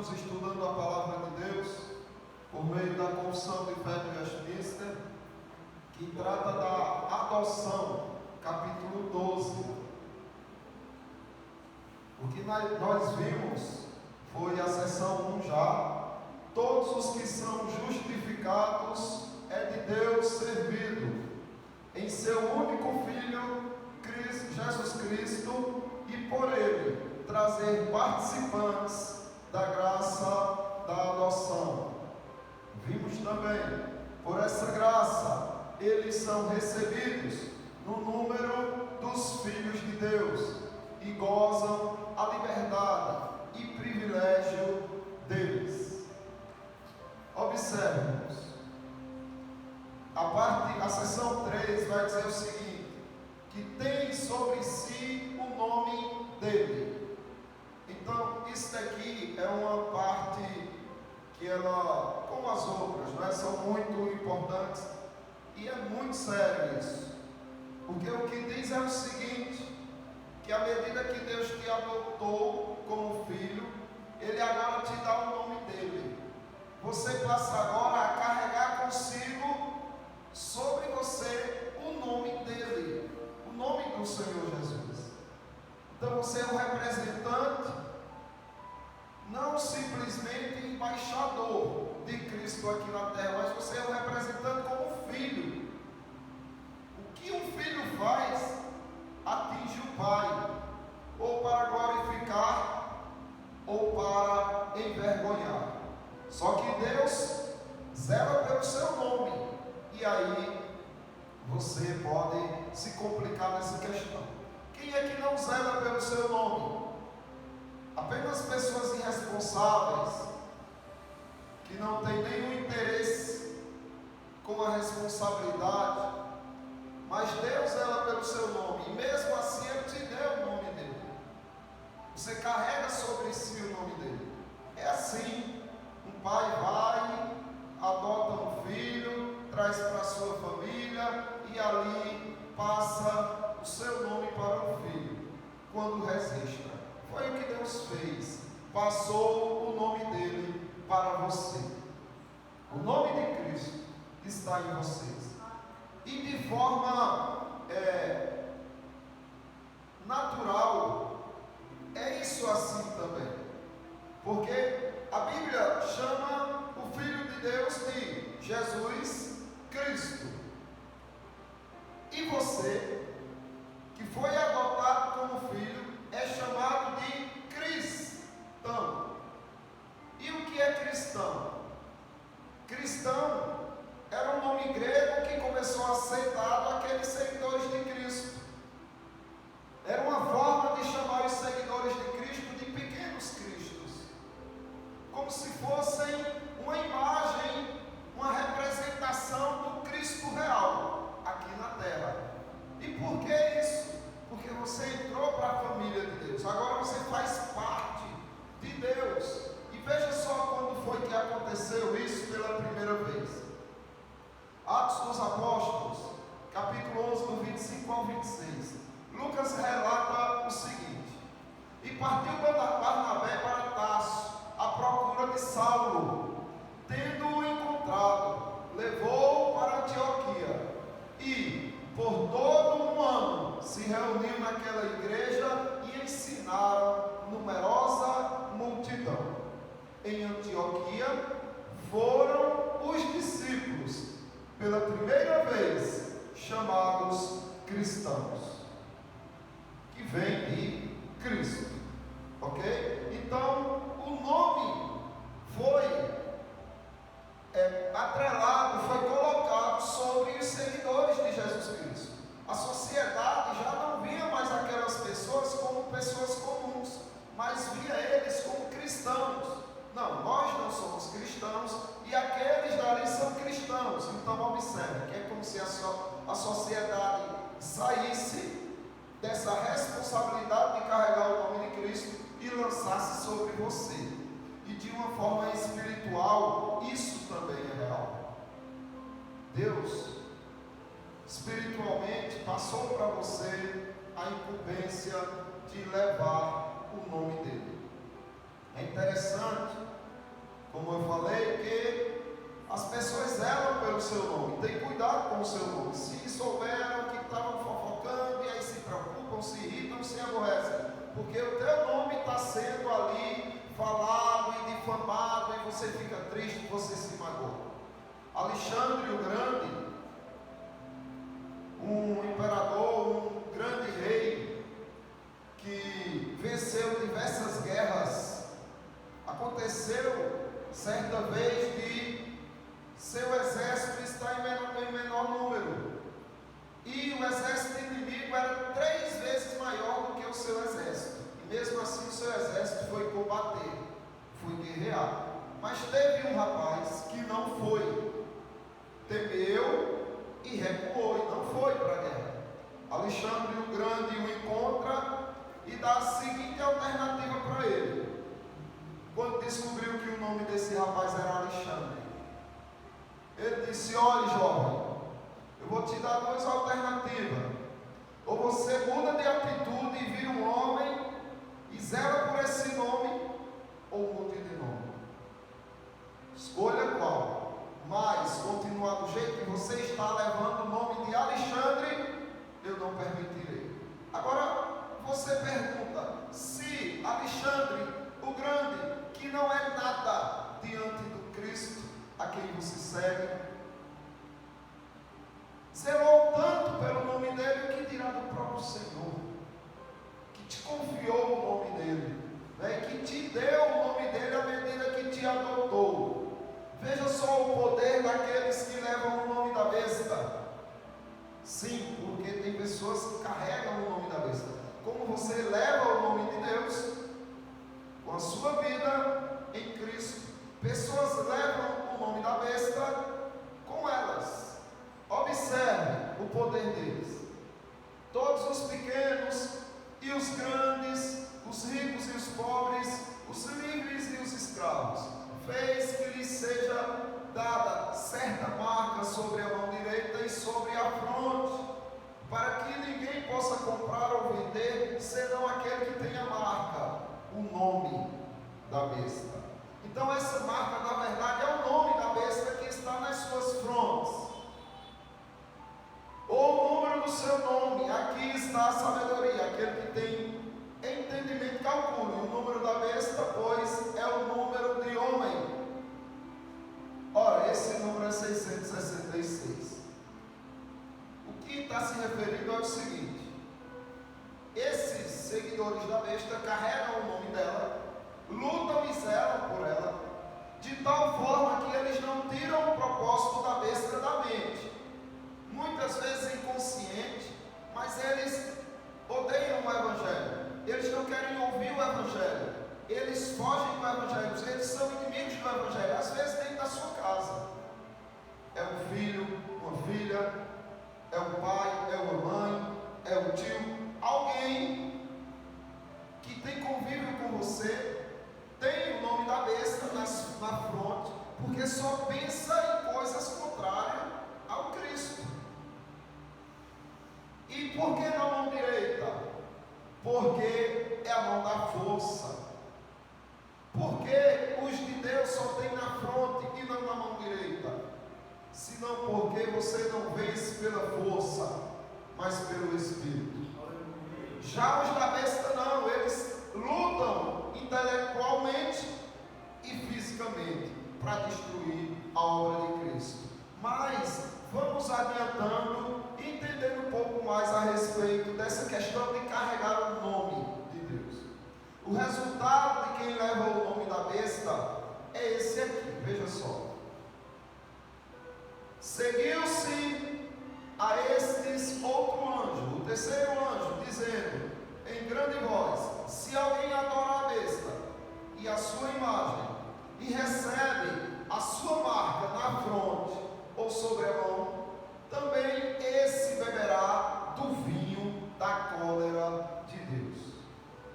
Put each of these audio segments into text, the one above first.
estamos estudando a palavra de Deus por meio da Confissão de Fé de Westminster, que trata da adoção, capítulo 12. O que nós vimos foi a seção 1 já. Todos os que são justificados é de Deus servido em seu único Filho, Jesus Cristo, e por Ele trazer participantes da graça da adoção. Vimos também, por essa graça, eles são recebidos no número dos filhos de Deus e gozam a liberdade e privilégio deles. Observemos. A seção 3 vai dizer o seguinte: que tem sobre si o nome dele. Então, isso daqui é uma parte que ela, como as outras, né, são muito importantes, e é muito sério isso, porque o que diz é o seguinte: que à medida que Deus te adotou como filho, Ele agora te dá o nome dele. Você passa agora a carregar consigo, sobre você, o nome dele, o nome do Senhor Jesus. Então você é um representante, não simplesmente embaixador de Cristo aqui na terra, mas você é um representante como filho. O que um filho faz atinge o Pai, ou para glorificar, ou para envergonhar. Só que Deus zela pelo seu nome, e aí você pode se complicar nessa questão. Quem é que não zela pelo seu nome? Apenas pessoas irresponsáveis, que não têm nenhum interesse com a responsabilidade. Mas Deus zela pelo seu nome, e mesmo assim Ele te deu o nome dele. Você carrega sobre si o nome dele. É assim: um pai vai, adota um filho, traz para a sua família, e ali passa o seu nome para o filho, quando registra. Foi o que Deus fez, passou o nome dele para você. O nome de Cristo está em vocês. E de forma natural, é isso assim também. Porque a Bíblia chama o Filho de Deus de Jesus Cristo. E você, que foi adotado como filho, é chamado de cristão. E o que é cristão? Cristão era um nome grego que começou a ser dado àqueles seguidores de Cristo. Era uma forma de chamar os seguidores de Cristo de pequenos cristos, como se fossem uma imagem, uma representação do Cristo real aqui na terra. E por que isso? Porque você entrou para a família de Deus, agora você faz parte de Deus. E veja só quando foi que aconteceu isso pela primeira vez. Atos dos Apóstolos, capítulo 11, do 25 ao 26. Lucas relata o seguinte: e partiu Barnabé para Tarso, à procura de Saulo. Tendo-o encontrado, levou-o para Antioquia, e por todo um ano se reuniu naquela igreja e ensinaram numerosa multidão. Em Antioquia foram os discípulos, pela primeira vez, chamados cristãos, que vem de Cristo, ok? Então, o nome foi atrelado, foi colocado sobre os seguidores de Jesus Cristo. A sociedade já não via mais aquelas pessoas como pessoas comuns, mas via eles como cristãos. Não, nós não somos cristãos e aqueles dali são cristãos. Então observe que é como se a sociedade saísse dessa responsabilidade de carregar o nome de Cristo e lançasse sobre você. E de uma forma espiritual, isso também é real. Deus, espiritualmente, passou para você a incumbência de levar o nome dele. É interessante como eu falei, que as pessoas zelam pelo seu nome, tem cuidado com o seu nome. Se souberam que estavam fofocando, e aí se preocupam, se irritam, se aborrecem, porque o teu nome está sendo ali falado e difamado, e você fica triste, você se magoa. Alexandre o Grande, um imperador, um grande rei, que venceu diversas guerras, aconteceu certa vez de seu exército estar em menor número, e o exército inimigo era 3 vezes maior do que o seu exército, e mesmo assim o seu exército foi combater, foi guerrear. Mas teve um rapaz que não foi, temeu e recuou, e não foi para a guerra. Alexandre o Grande o encontra e dá a seguinte alternativa para ele, quando descobriu que o nome desse rapaz era Alexandre. Ele disse: olhe, jovem, eu vou te dar 2 alternativas. Ou você muda de atitude e vira um homem e zela por esse nome, ou mude de nome. Escolha qual. Mas continuar do jeito que você está levando o nome de Alexandre, eu não permitirei. Agora você pergunta: se Alexandre o Grande, que não é nada diante do Cristo a quem você segue, zelou tanto pelo nome dele, que dirá do próprio Senhor, que te confiou o nome dele, né, que te deu o nome dele à medida que te adotou. Veja só o poder daqueles que levam o nome da besta. Sim, porque tem pessoas que carregam o nome da besta. Como você leva o nome de Deus com a sua vida em Cristo, pessoas levam o nome da besta com elas. Observe o poder deles. Todos os pequenos e os grandes, os ricos e os pobres, os livres e os escravos, fez que lhes seja dada certa marca sobre a mão direita e sobre a fronte, para que ninguém possa comprar ou vender, senão aquele que tem a marca, o nome da besta. Então essa marca, na verdade, é o nome da besta que está nas suas frontes, ou o número do seu nome. Aqui está a sabedoria. Aquele que tem entendimento, calcule o número da besta, pois é o número de homem. Ora, esse número é 666. O que está se referindo é o seguinte: esses seguidores da besta carregam o nome dela, lutam e zelam por ela, de tal forma que eles não tiram o propósito da besta da mente, muitas vezes inconsciente, mas eles odeiam o Evangelho, eles não querem ouvir o Evangelho, eles fogem do Evangelho, eles são inimigos do Evangelho, às vezes dentro da sua casa. É um filho, uma filha, é o pai, é uma mãe, é o tio, alguém que tem convívio com você, tem o nome da besta na fronte, porque só pensa em coisas contrárias ao Cristo. E por que na mão direita? Porque é a mão da força. Porque os de Deus só tem na fronte e não na mão direita? Senão porque você não vence pela força, mas pelo Espírito. Já os da besta não, eles lutam intelectualmente e fisicamente para destruir a obra de Cristo. Mas vamos adiantando e entendendo um pouco mais a respeito dessa questão de carregar o nome de Deus. O resultado de quem leva o nome da besta é esse aqui, veja só. Seguiu-se a estes outro anjo, o terceiro anjo, dizendo em grande voz: se alguém adora a besta e a sua imagem, e recebe a sua marca na fronte ou sobre a mão, também esse beberá do vinho da cólera de Deus,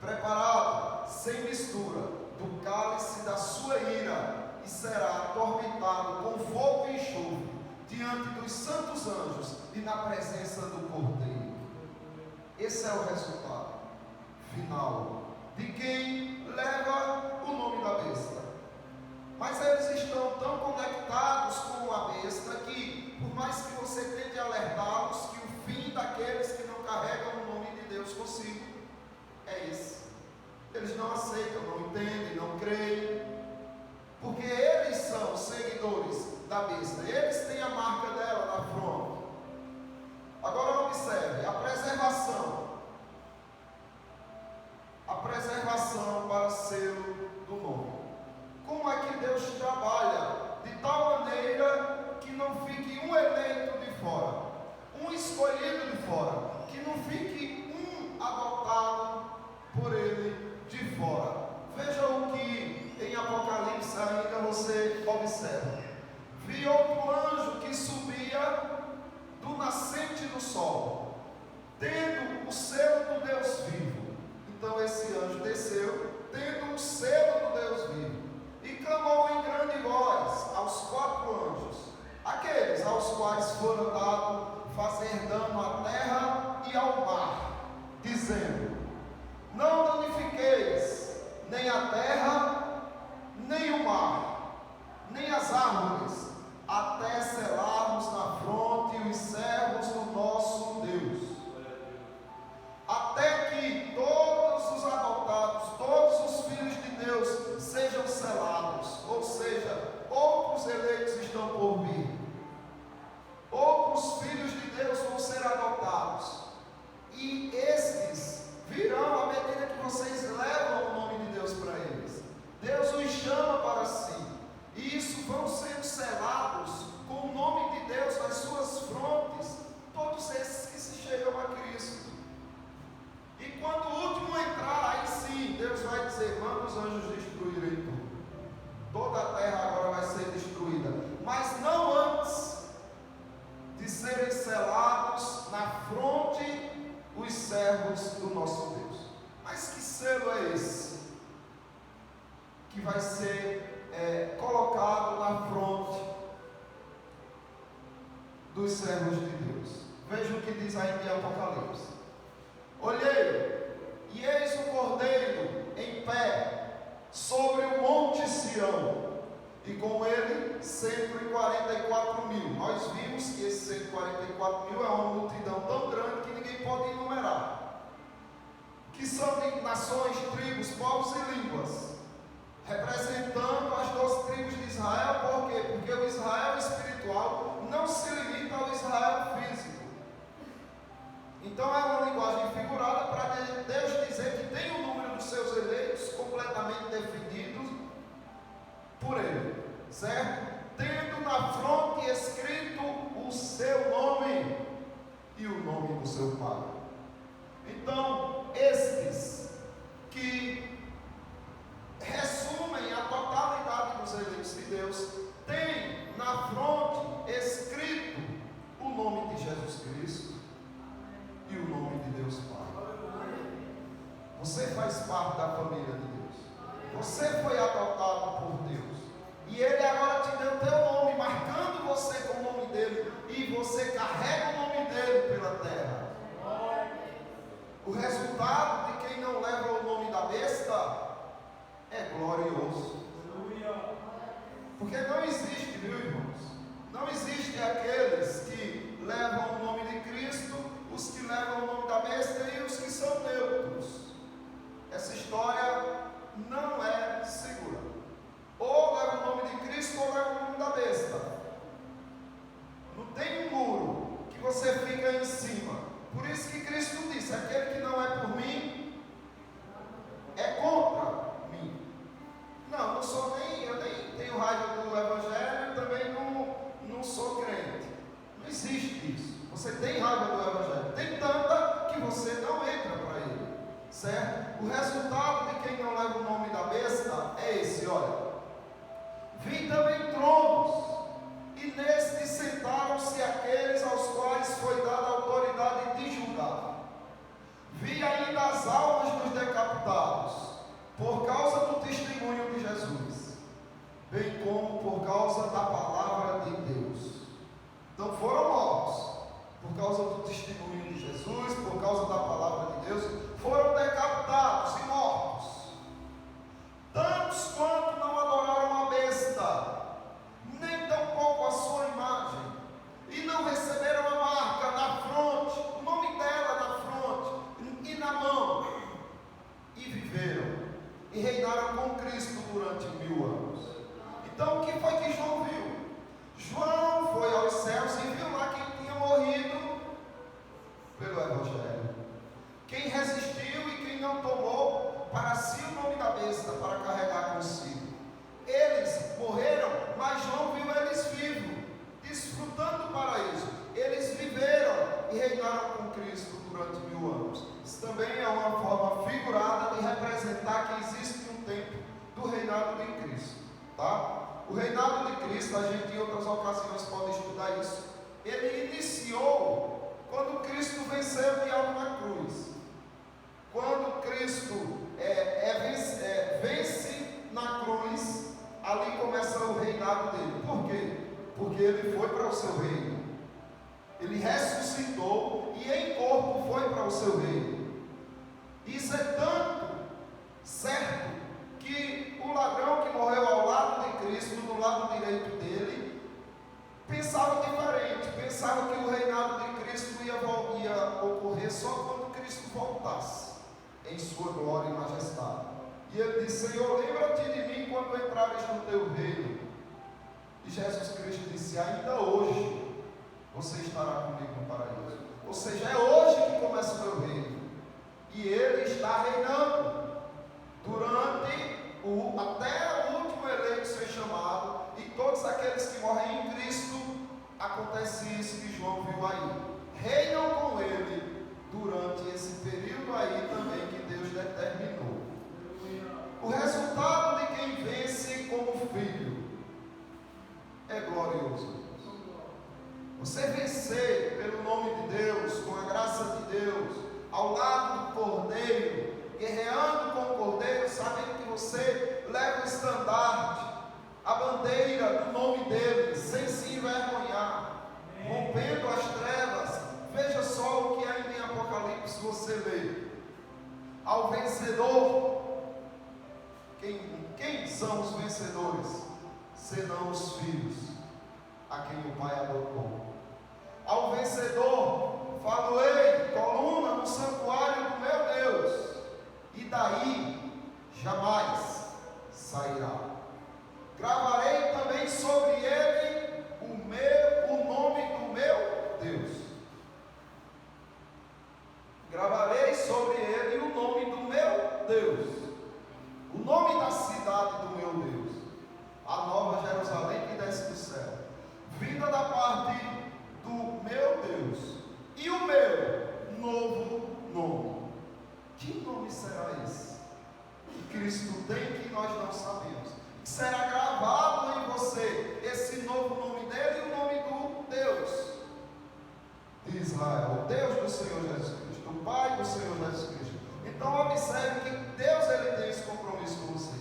preparado sem mistura do cálice da sua ira, e será atormentado com fogo e enxofre diante dos santos anjos e na presença do Cordeiro. Esse é o resultado final de quem leva o nome da besta. mas eles estão tão conectados com a besta que, por mais que você tente alertá-los que o fim daqueles que não carregam o nome de Deus consigo é esse. Eles não aceitam, não entendem, não creem, porque eles são seguidores da besta, eles têm a marca dela na fronte. Agora observe, a preservação para selo do nome. Como é que Deus trabalha de tal maneira que não fique um eleito de fora, um escolhido de fora, que não fique um adotado por ele de fora. Veja o que em Apocalipse ainda você observa. Vi outro anjo que subia do nascente do sol, tendo o selo do Deus vivo. Então esse anjo desceu, tendo o selo do Deus vivo, e clamou em grande voz aos 4 anjos, aqueles aos quais foram dados fazer dano à terra e ao mar, dizendo: não danifiqueis nem a terra, nem o mar, nem as árvores, até selarmos na fronte os servos do nosso Deus. Até que todos os adotados, todos os filhos de Deus sejam selados, ou seja, outros eleitos estão por vir, outros filhos de Deus vão ser adotados, e estes virão à medida que vocês levam o nome de Deus para eles. Deus os chama para si, e isso vão sendo selados com o nome de Deus nas suas frontes, todos esses que se chegam a Cristo. E quando o último entrar, aí sim, Deus vai dizer: manda os anjos destruírem tudo. Toda a terra agora vai ser destruída. Mas não antes de serem selados na fronte os servos do nosso Deus. Mas que selo é esse que vai ser colocado na fronte dos servos de Deus? Veja o que diz aí em Apocalipse. Olhei, e eis o Cordeiro em pé sobre o monte Sião, e com ele 144 mil. Nós vimos que esses 144 mil é uma multidão tão grande que ninguém pode enumerar, que são de nações, tribos, povos e línguas, representando as 12 tribos de Israel. Por quê? Porque o Israel espiritual não se limita ao Israel físico. Então é uma linguagem figurada para Deus dizer que tem o número dos seus eleitos completamente definidos por Ele, certo? Tendo na fronte escrito o seu nome e o nome do seu Pai. Então, estes que resumem a totalidade dos eleitos de Deus têm na fronte escrito o nome de Jesus Cristo e o nome de Deus Pai. Você faz parte da família de Deus. Você foi adotado por Deus. E Ele agora te deu o teu nome, marcando você com o nome dEle. E você carrega o nome dEle pela terra. O resultado de quem não leva o nome da besta é glorioso. Porque não existe, viu, irmãos? Não existe aqueles que levam o nome de Cristo, os que levam o nome da besta e os que são neutros. Essa história não é segura. Ou leva o nome de Cristo ou leva o nome da besta. Não tem um muro que você fica em cima. Por isso que Cristo disse: aquele que não é por mim é contra mim. Não, eu nem tenho raiva do Evangelho, também não sou crente. Não existe isso. Você tem raiva do Evangelho, tem tanta que você não entra para ele, certo? O resultado de quem não leva o nome da besta é esse, olha. Vi também tronos, e nestes sentaram-se aqueles aos quais foi dada a autoridade de julgar. Vi ainda as almas dos decapitados, por causa do testemunho de Jesus, bem como por causa da palavra de Deus. Então foram mortos por causa do testemunho de Jesus, por causa da palavra de Deus, foram decapitados e mortos. Tantos quanto não adoraram a besta Cristo, a gente em outras ocasiões pode estudar isso. Ele iniciou quando Cristo venceu o diabo na cruz. Quando Cristo vence na cruz, ali começa o reinado dele. Por quê? Porque ele foi para o seu reino. Ele ressuscitou e em corpo foi para o seu reino. Isso é tanto certo que o ladrão que morreu ao lado de Cristo, do lado direito dele, pensava diferente, pensava que o reinado de Cristo ia ocorrer só quando Cristo voltasse em sua glória e majestade. E ele disse: Senhor, lembra-te de mim quando entrares no teu reino. E Jesus Cristo disse: ainda hoje você estará comigo no paraíso. Ou seja, é hoje que começa o meu reino. E ele está reinando até o último eleito ser chamado, e todos aqueles que morrem em Cristo, acontece isso que João viu aí, reinam com ele durante esse período aí também que Deus determinou. O resultado de quem vence como filho é glorioso. Você vencer pelo nome de Deus, com a graça de Deus, ao lado do Cordeiro, guerreando com o Cordeiro, sabendo que você leva o estandarte, a bandeira do nome dele, sem se envergonhar, rompendo as trevas. Veja só o que ainda em Apocalipse você lê: ao vencedor. Quem são os vencedores? Senão os filhos a quem o Pai adotou. Ao vencedor falo-ei, coluna no santuário do meu Deus, e daí jamais sairá. Gravarei também sobre ele o nome do meu Deus. Gravarei sobre ele o nome do meu Deus, o nome da cidade do meu Deus, a nova Jerusalém que desce do céu, vinda da parte do meu Deus, e o meu novo nome. Que nome será esse que Cristo tem, que nós não sabemos? Que será gravado em você esse novo nome dele e o nome do Deus de Israel, o Deus do Senhor Jesus Cristo, o Pai do Senhor Jesus Cristo. Então observe que Deus, ele tem esse compromisso com você.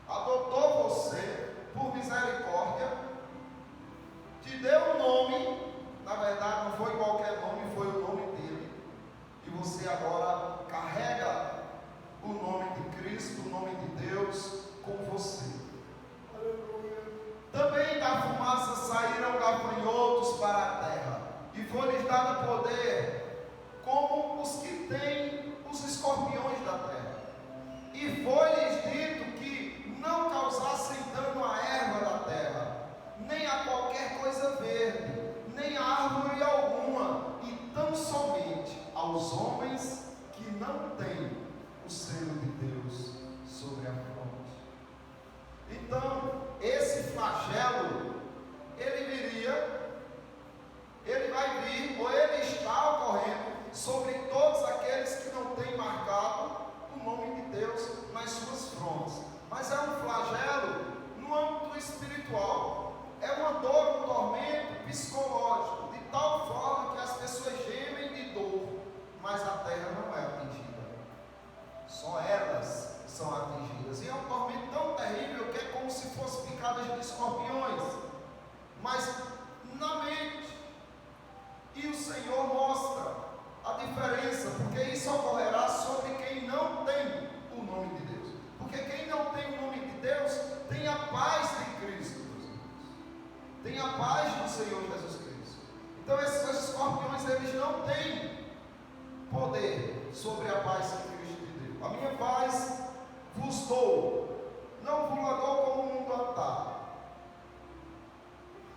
Adotou você por misericórdia, te deu um nome. Na verdade não foi qualquer nome, foi o nome dele. E você agora carrega o nome de Cristo, o nome de Deus com você. Também da fumaça saíram gafanhotos para a terra, e foi-lhes dado poder como os que têm os escorpiões da terra. E foi-lhes dito que não causassem dano à erva da terra, nem a qualquer coisa verde, nem a árvore alguma, e tão somente aos homens que não têm o selo de Deus sobre a fronte. Então, esse flagelo, ele vai vir, ou ele está ocorrendo sobre todos aqueles que não têm marcado o nome de Deus nas suas frontes. Mas é um flagelo no âmbito espiritual, é uma dor, um tormento psicológico, de tal forma que as pessoas gemem de dor, mas a terra não é atingida, só elas são atingidas. E é um tormento tão terrível que é como se fossem picadas de escorpiões, mas na mente. E o Senhor mostra a diferença, porque isso ocorrerá sobre quem não tem o nome de Deus. Porque quem não tem o nome de Deus tem a paz de Cristo, meus irmãos. Tem a paz do Senhor Jesus Cristo. Então esses escorpiões, eles não têm poder sobre a paz que Cristo te deu. A minha paz vos dou, não vos la dou como o mundo dá.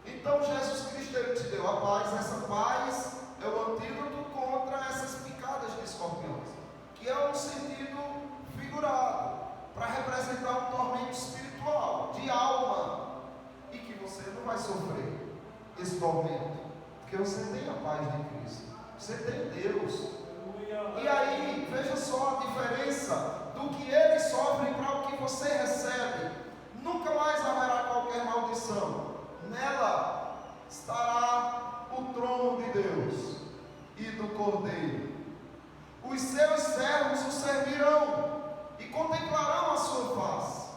Então Jesus Cristo, ele te deu a paz. Essa paz é o antídoto contra essas picadas de escorpiões, que é um sentido figurado, para representar um tormento espiritual, de alma, e que você não vai sofrer esse tormento, porque você tem a paz de Cristo, você tem Deus. E aí, veja só a diferença do que ele sofre para o que você recebe. Nunca mais haverá qualquer maldição, nela estará o trono de Deus e do Cordeiro. Os seus servos o servirão e contemplarão a sua face,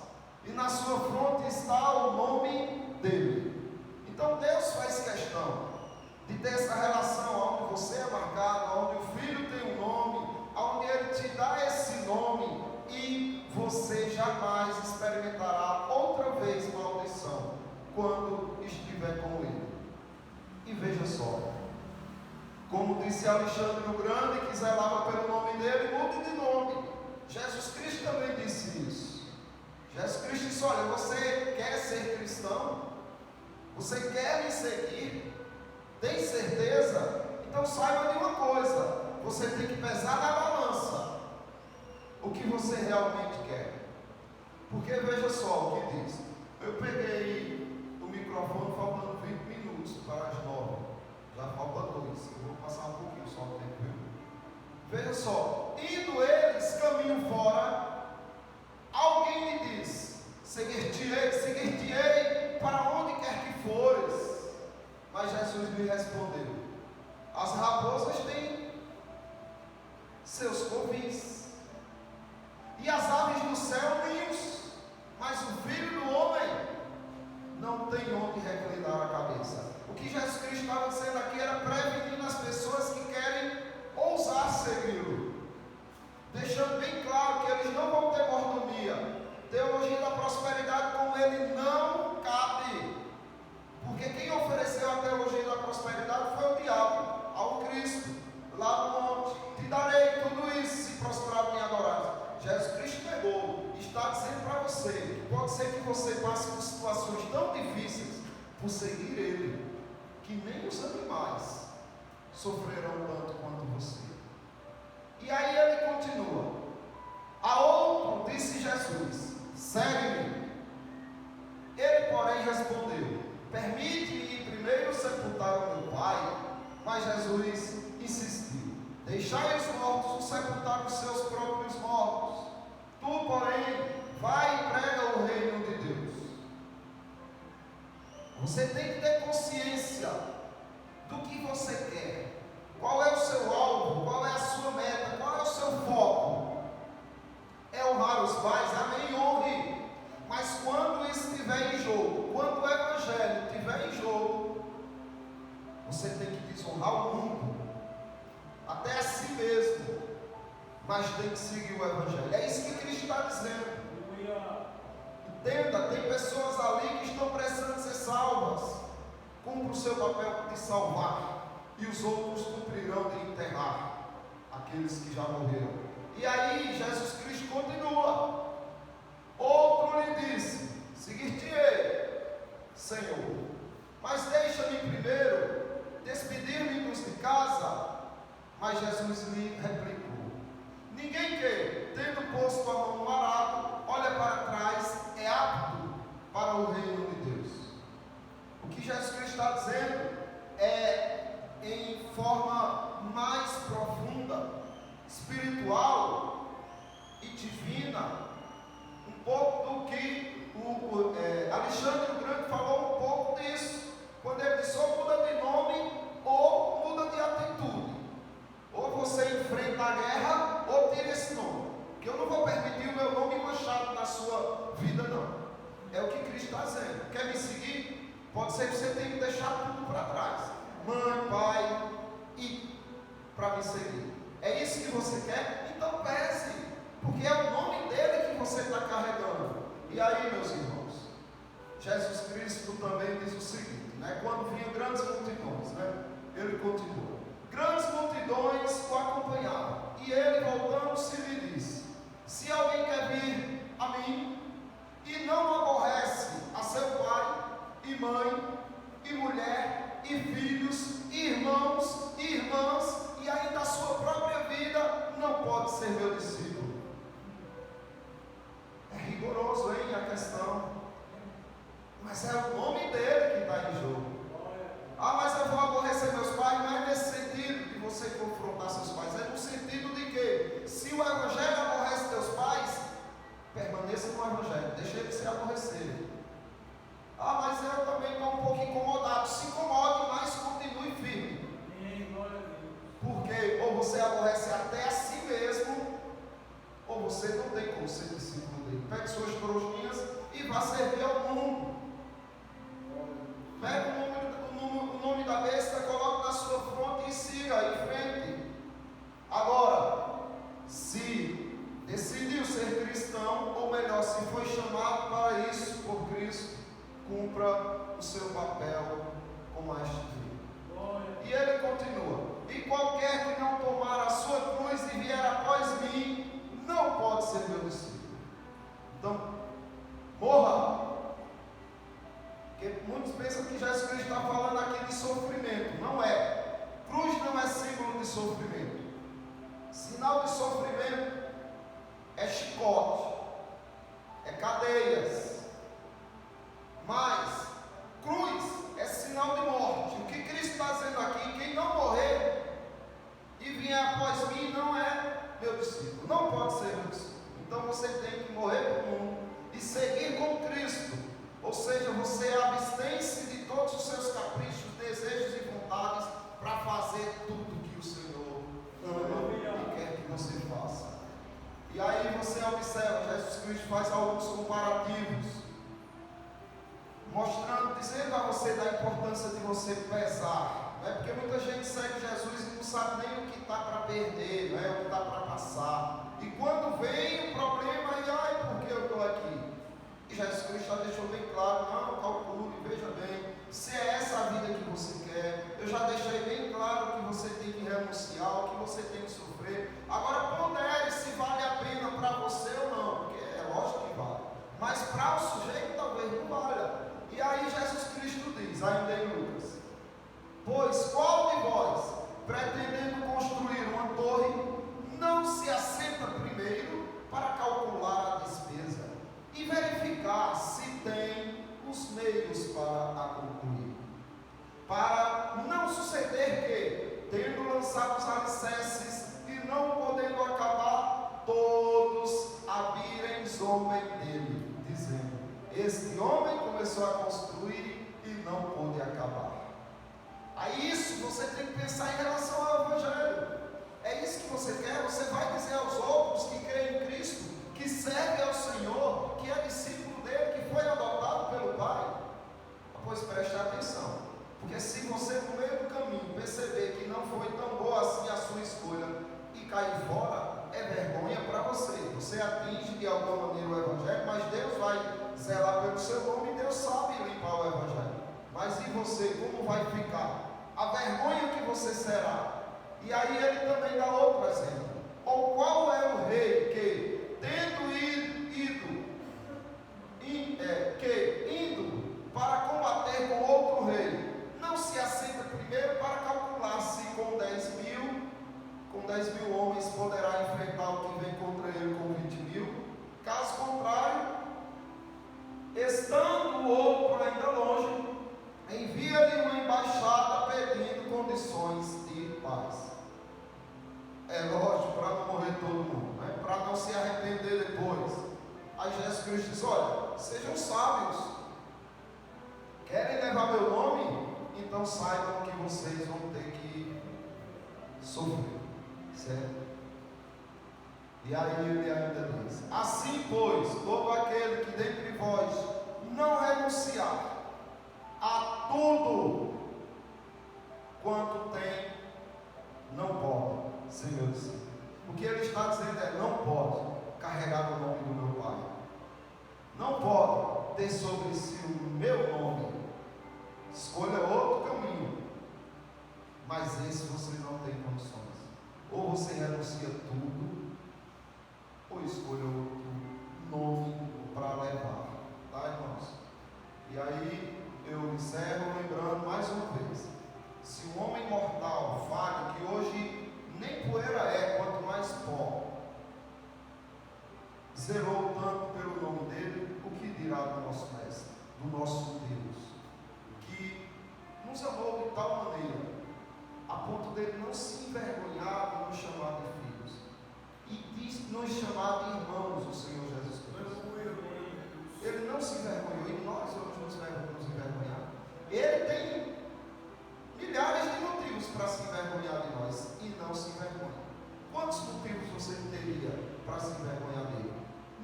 e na sua fronte está o nome dele. Então Deus faz questão de ter essa relação onde você é marcado, onde o filho tem um nome, onde ele te dá esse nome, e você jamais experimentará outra vez maldição quando estiver com ele. E veja só, como disse Alexandre o Grande, que zelava pelo nome dele, mude de nome. Jesus Cristo também disse isso. Jesus Cristo disse: olha, você quer ser cristão? Você quer me seguir? Tem certeza? Então saiba de uma coisa: você tem que pesar na balança o que você realmente quer. Porque veja só o que diz. Eu peguei o microfone faltando 20 minutos para as 9. Já falta 2. Eu vou passar um pouquinho só o tempo, viu? Veja só, indo eles caminho fora, alguém lhe diz: seguir-te-ei para onde quer que fores. Mas Jesus lhe respondeu: as raposas têm seus covis, e as aves do céu ninhos, mas o Filho do Homem não tem onde reclinar a cabeça. O que Jesus Cristo estava dizendo aqui era prevenindo as pessoas que querem ousar segui-lo, deixando bem claro que eles não vão ter mordomia. Teologia da prosperidade com ele não cabe, porque quem ofereceu a teologia da prosperidade foi o diabo ao Cristo, lá no monte: te darei tudo isso se prosperar me adorar. Jesus Cristo negou, está dizendo para você que pode ser que você passe por situações tão difíceis por seguir ele, que nem os animais sofrerão tanto quanto você. E aí ele continua: a outro disse Jesus: segue-me. Ele, porém, respondeu: permite-me ir primeiro sepultar o meu pai. Mas Jesus insistiu: deixai os mortos sepultar os seus próprios mortos. Tu, porém, vai e prega o reino de Deus. Você tem que ter consciência do que você quer. Qual é o seu alvo? Qual é a sua meta? Qual é o seu foco? É honrar os pais? Amém, honre. Mas quando isso estiver em jogo, quando o evangelho estiver em jogo, você tem que desonrar o mundo, até a si mesmo, mas tem que seguir o evangelho. É isso que Cristo está dizendo. Entenda, tem pessoas ali que estão precisando ser salvas. Cumpra o seu papel de salvar, e os outros cumprirão de enterrar aqueles que já morreram. E aí Jesus Cristo continua: outro lhe disse: seguir-te-ei, Senhor, mas deixa-me primeiro despedir-me dos de casa. Mas Jesus lhe replicou: ninguém que, tendo posto a mão no arado, olha para trás, é apto para o reino de Deus. O que Jesus Cristo está dizendo é, em forma mais profunda, espiritual e divina, um pouco do que Alexandre o Grande falou, um pouco disso, quando ele disse: ou muda de nome ou muda de atitude. Ou você enfrenta a guerra, ou tira esse nome, porque eu não vou permitir o meu nome manchado na sua vida, não. É o que Cristo está dizendo. Quer me seguir? Pode ser que você tenha que deixar tudo para trás, mãe, pai, e para me seguir. É isso que você quer? Então pese, porque é o nome dele que você está carregando. E aí, meus irmãos, Jesus Cristo também diz o seguinte, né? Quando vinham grandes multidões, né? Ele continua: grandes multidões o acompanhavam, e ele, voltando-se, lhe disse: se alguém quer vir a mim e não aborrece a seu pai e mãe e mulher e filhos e irmãos e irmãs e ainda a sua própria vida, não pode ser meu discípulo. É rigoroso, hein, a questão, mas é o nome dele que está em jogo. Ah, mas eu vou aborrecer meus pais. Não é nesse sentido de você confrontar seus pais, é no sentido de que, se o evangelho aborrece teus pais, permaneça no evangelho, deixa ele se aborrecer. Ah, mas eu também estou um pouco como a este trigo. E ele continua: e qualquer que não tomar a sua cruz e vier após mim, não pode ser meu discípulo. Então, morra. Porque muitos pensam que Jesus Cristo está falando aqui de sofrimento. Não é. Cruz não é símbolo de sofrimento. Sinal de sofrimento é chicote, é cadeias. Mas cruz é sinal de morte. O que Cristo está dizendo aqui: quem não morrer e vier após mim não é meu discípulo, não pode ser meu discípulo. Então você tem que morrer para o mundo e seguir com Cristo. Ou seja, você abstém-se de todos os seus caprichos, desejos e vontades para fazer tudo que o Senhor ama e quer que você faça. E aí você observa, Jesus Cristo faz alguns comparativos, mostrando, dizendo a você da importância de você pesar. Não é? Porque muita gente segue Jesus e não sabe nem o que está para perder, não é? O que está para passar. E quando vem o problema, e ai, por que eu estou aqui? E Jesus Cristo já deixou bem claro: não, calcule, veja bem, se é essa a vida que você quer, eu já deixei bem claro que você tem que renunciar, o que você tem que sofrer. Agora pondere se vale a pena para você ou não, porque é lógico que vale, mas para o sujeito talvez não valha. E aí Jesus Cristo diz, ainda em Lucas: pois qual de vós, pretendendo construir uma torre, não se assenta primeiro para calcular a despesa e verificar se tem os meios para a concluir, para não suceder que, tendo lançado os alicerces e não podendo acabar, todos a virem zombem dele, dizendo: este homem começou a construir e não pôde acabar. Aí isso você tem que pensar em relação ao Evangelho. É isso que você quer? Você vai dizer aos outros que creem em Cristo, que serve ao Senhor, que é discípulo dele, que foi adotado pelo Pai? Pois preste atenção, porque se você no meio do caminho perceber que não foi tão boa assim a sua escolha e cair fora, é vergonha para você. Você atinge de alguma maneira o Evangelho, mas Deus vai zelar pelo seu nome e Deus sabe limpar o Evangelho. Mas e você, como vai ficar? A vergonha que você será. E aí ele também dá outro exemplo. Ou qual é o rei que, tendo indo para combater com outro rei, não se assenta primeiro para calcular se com 10 mil homens poderá enfrentar o que vem contra ele com 20 mil? Caso contrário, estando o outro ainda longe, envia-lhe uma embaixada pedindo condições de paz. É lógico, para não morrer todo mundo, né? Para não se arrepender depois. Aí Jesus Cristo diz: olha, sejam sábios. Querem levar meu nome? Então saibam que vocês vão ter que sofrer, certo? E aí ele ainda diz: assim pois, todo aquele que dentre vós não renunciar a tudo quanto tem, não pode ser meu discípulo. O que ele está dizendo é: não pode carregar o nome do meu Pai, não pode ter sobre si o meu nome. Escolha outro caminho, mas esse você não tem condições. Ou você renuncia tudo, ou escolha outro nome para levar, tá, irmãos? E aí eu encerro lembrando mais uma vez: se o homem mortal falha, que hoje nem poeira é, quanto mais pó, zelou tanto pelo nome dele, o que dirá do nosso Mestre, do nosso Deus, que nos amou de tal maneira, a ponto dele não se envergonhar de nos chamar de filhos, e de nos chamar de irmãos, o Senhor Jesus Cristo. Ele não se envergonhou, e nós vamos nos envergonhar. Ele tem milhares de motivos para se envergonhar de nós, e não se envergonha. Quantos motivos você teria para se envergonhar dele?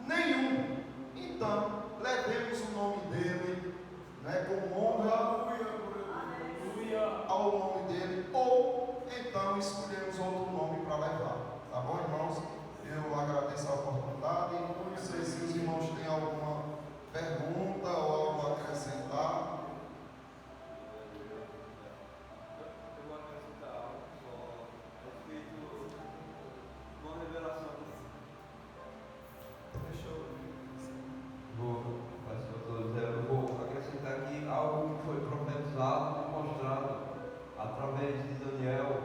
Nenhum. Então, levemos o nome dele, né, com honra ao nome dele, ou então escolhemos outro nome para levar. Tá bom, irmãos? Eu agradeço a oportunidade. através de Daniel,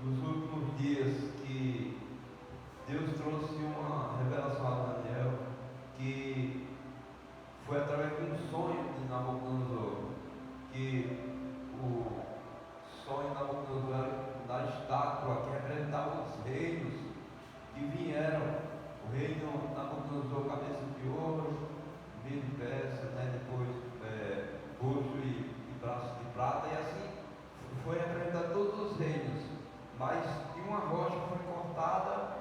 nos últimos dias, que Deus trouxe uma revelação a Daniel, que foi através de um sonho de Nabucodonosor, que o sonho de Nabucodonosor era da estátua que representava os reinos que vieram. O reino Nabucodonosor, cabeça de ouro, Medo Persa, né? Depois rosto e braço de prata, e assim foi representado todos os reinos. Mas de uma rocha foi cortada,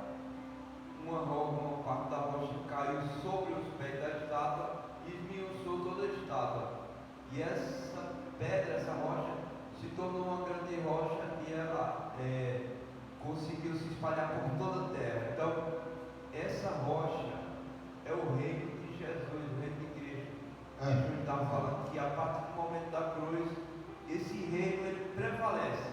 uma parte da rocha caiu sobre os pés da estátua e esmiuçou toda a estátua. E essa pedra, essa rocha, se tornou uma grande rocha e ela conseguiu se espalhar por toda a terra. Então, essa rocha é o reino de Jesus, o reino de Cristo. Jesus estava falando que a partir do momento da cruz, esse reino ele prevalece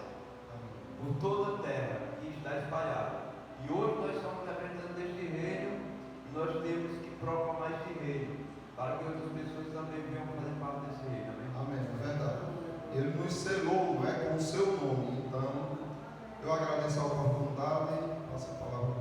por toda a terra e está espalhado. E hoje nós somos representantes deste reino e nós temos que proclamar este reino para que outras pessoas também venham fazer parte desse reino. Amém? Amém, é verdade. Ele nos selou, não é, com o seu nome. Então, eu agradeço a oportunidade. Passo a palavra